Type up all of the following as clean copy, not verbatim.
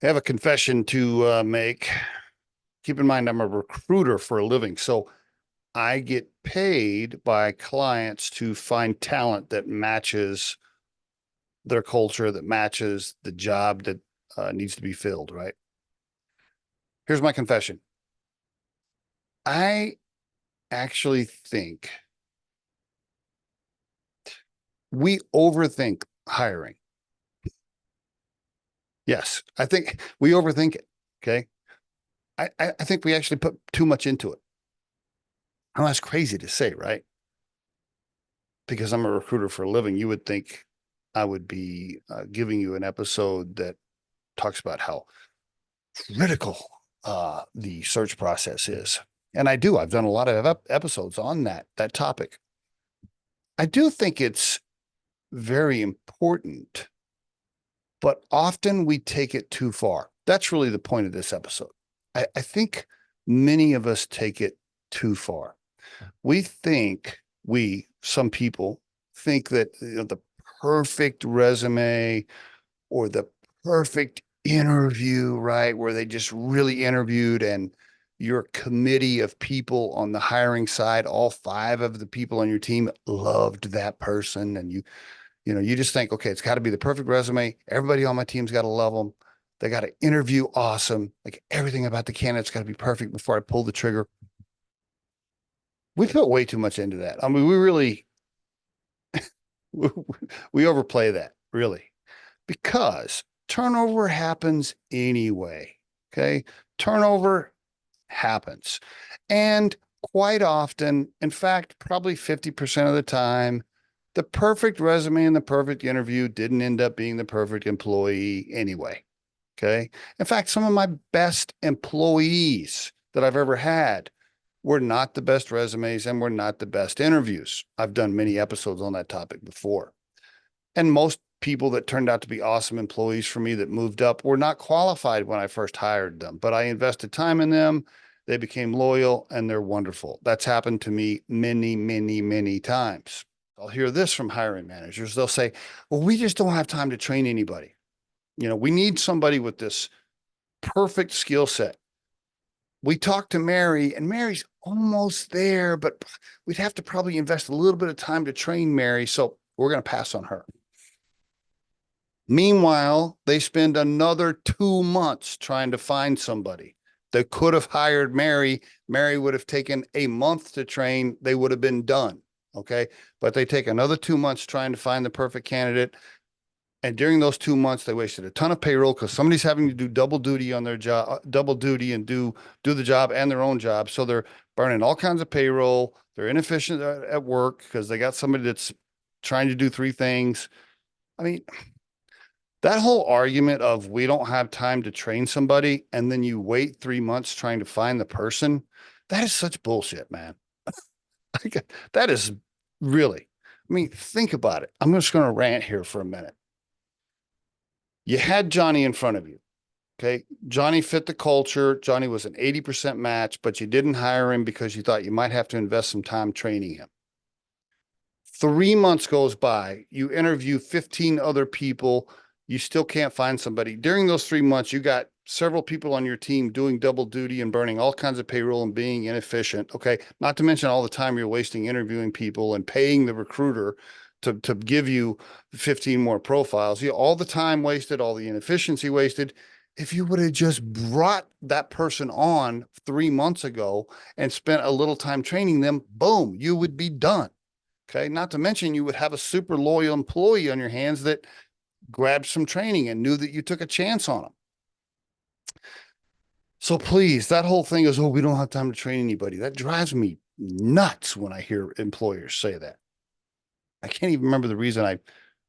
I have a confession to make. Keep in mind, I'm a recruiter for a living. So I get paid by clients to find talent that matches their culture, that matches the job that needs to be filled, right? Here's my confession. I actually think we overthink hiring. Yes, I think we overthink it. Okay. I think we actually put too much into it. Now, that's crazy to say, right? Because I'm a recruiter for a living, you would think I would be giving you an episode that talks about how critical the search process is. And I do. I've done a lot of episodes on that topic. I do think it's very important, but often we take it too far. That's really the point of this episode. I think many of us take it too far. We think some people think that the perfect resume or the perfect interview, right? Where they just really interviewed and your committee of people on the hiring side, all five of the people on your team loved that person. And you just think, okay, it's got to be the perfect resume. Everybody on my team's got to love them. They got to interview awesome. Like everything about the candidate's got to be perfect before I pull the trigger. We put way too much into that. I mean, we really we overplay that, really, because turnover happens anyway. Okay. Turnover happens. And quite often, in fact, probably 50% of the time, the perfect resume and the perfect interview didn't end up being the perfect employee anyway. Okay. In fact, some of my best employees that I've ever had were not the best resumes and were not the best interviews. I've done many episodes on that topic before. And most people that turned out to be awesome employees for me that moved up were not qualified when I first hired them, but I invested time in them. They became loyal and they're wonderful. That's happened to me many, many, many times. I'll hear this from hiring managers. They'll say, well, we just don't have time to train anybody. We need somebody with this perfect skill set. We talked to Mary, and Mary's almost there, but we'd have to probably invest a little bit of time to train Mary. So we're going to pass on her. Meanwhile, they spend another 2 months trying to find somebody. They could have hired Mary. Mary would have taken a month to train. They would have been done. Okay. But they take another 2 months trying to find the perfect candidate. And during those 2 months, they wasted a ton of payroll because somebody's having to do double duty on their job, double duty and do the job and their own job. So they're burning all kinds of payroll. They're inefficient at work because they got somebody that's trying to do three things. I mean, that whole argument of we don't have time to train somebody and then you wait 3 months trying to find the person, that is such bullshit, man. That is really, I mean, think about it. I'm just going to rant here for a minute. You had Johnny in front of you. Okay. Johnny fit the culture. Johnny was an 80% match, but you didn't hire him because you thought you might have to invest some time training him. 3 months goes by. You interview 15 other people. You still can't find somebody. During those 3 months, you got several people on your team doing double duty and burning all kinds of payroll and being inefficient. Okay. Not to mention all the time you're wasting interviewing people and paying the recruiter to give you 15 more profiles. All the time wasted, all the inefficiency wasted. If you would have just brought that person on 3 months ago and spent a little time training them, boom, you would be done. Okay. Not to mention you would have a super loyal employee on your hands that grabbed some training and knew that you took a chance on them. So please, that whole thing is, oh, we don't have time to train anybody. That drives me nuts when I hear employers say that. I can't even remember what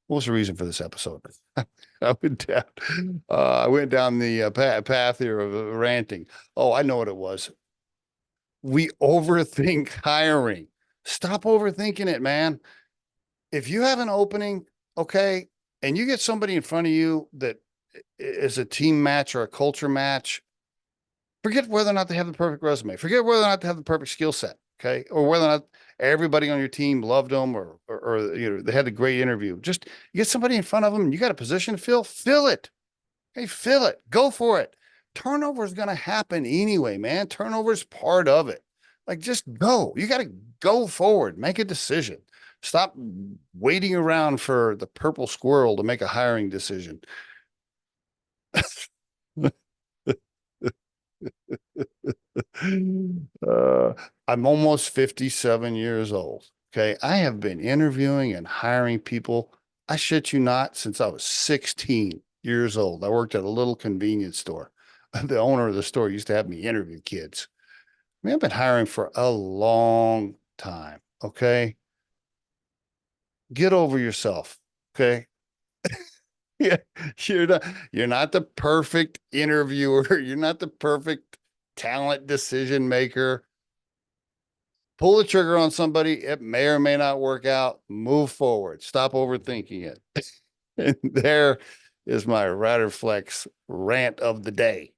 was the reason for this episode? I went down the path here of ranting. Oh, I know what it was. We overthink hiring. Stop overthinking it, man. If you have an opening, okay, and you get somebody in front of you that is a team match or a culture match, forget whether or not they have the perfect resume. Forget whether or not they have the perfect skill set, okay, or whether or not everybody on your team loved them or they had a great interview. Just get somebody in front of them and you got a position to fill it. Hey, fill it. Go for it. Turnover is going to happen anyway, man. Turnover is part of it. Like, just go. You got to go forward. Make a decision. Stop waiting around for the purple squirrel to make a hiring decision. uh, I'm almost 57 years old. Okay. I have been interviewing and hiring people. I shit you not, since I was 16 years old. I worked at a little convenience store. The owner of the store used to have me interview kids. I mean, I've been hiring for a long time. Okay. Get over yourself. Okay. Yeah, you're not the perfect interviewer. You're not the perfect talent decision maker. Pull the trigger on somebody. It may or may not work out. Move forward. Stop overthinking it. And there is my Riderflex rant of the day.